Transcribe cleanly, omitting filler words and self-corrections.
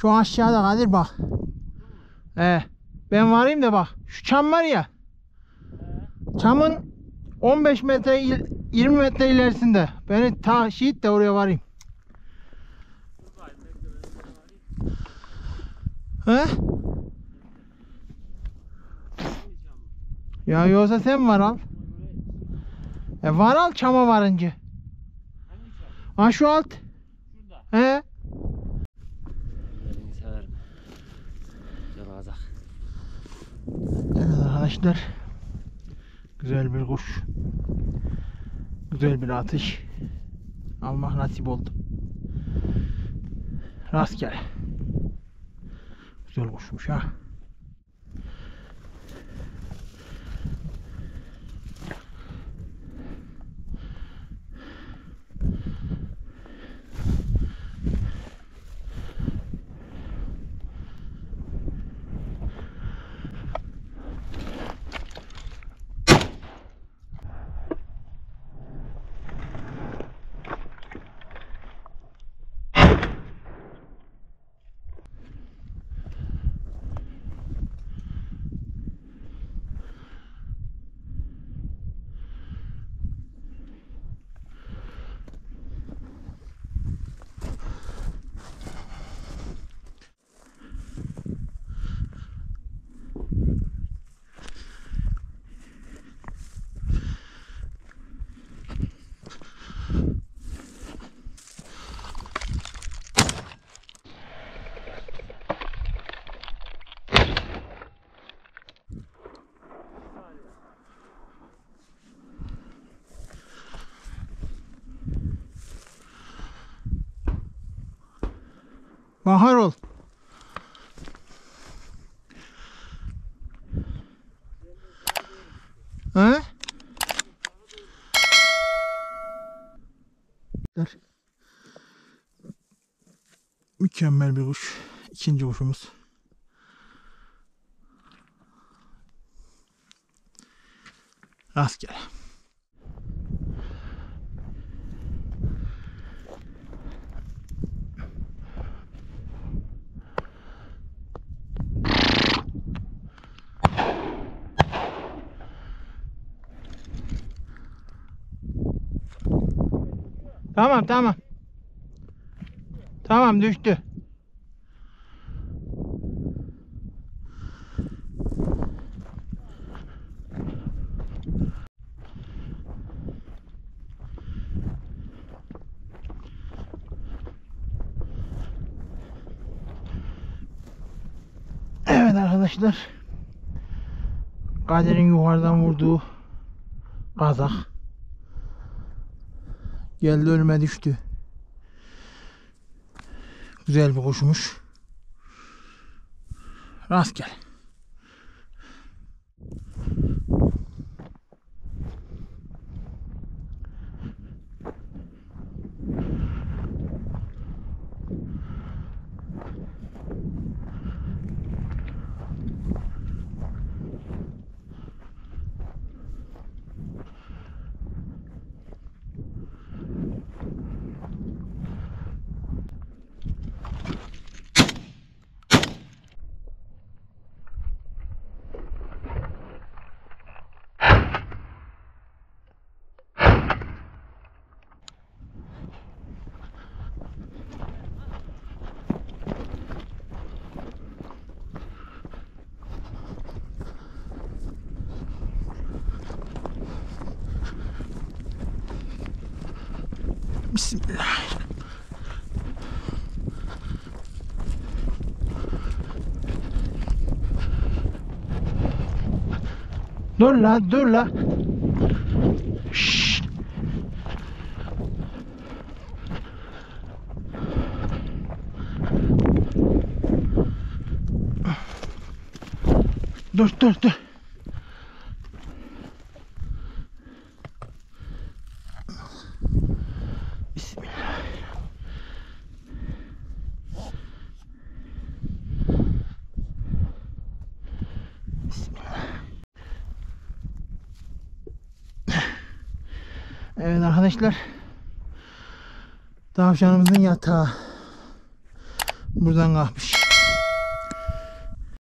Şu aşağıda Kadir bak. Ben varayım da bak. Şu çam var ya. Çamın 15 metre 20 metre ilerisinde. Beni taşıyıp da oraya varayım. He? Ya yoksa sen var al. Var al çama varınca. Ha şu alt. He? Evet arkadaşlar, güzel bir kuş, güzel bir atış almak nasip oldu. Rastgele. Güzel kuşmuş ha. Bahar ol. He? Mükemmel bir kuş. İkinci kuşumuz. Rastgele. Tamam tamam. Tamam düştü. Evet arkadaşlar. Kadir'in yukarıdan vurduğu kazak geldi önüme düştü. Güzel bir kuşmuş. Rastgele. Bismillah. Dur la, dur la. Şşş. Dur, dur, dur. Bismillah. Evet arkadaşlar, tavşanımızın yatağı buradan kalkmış.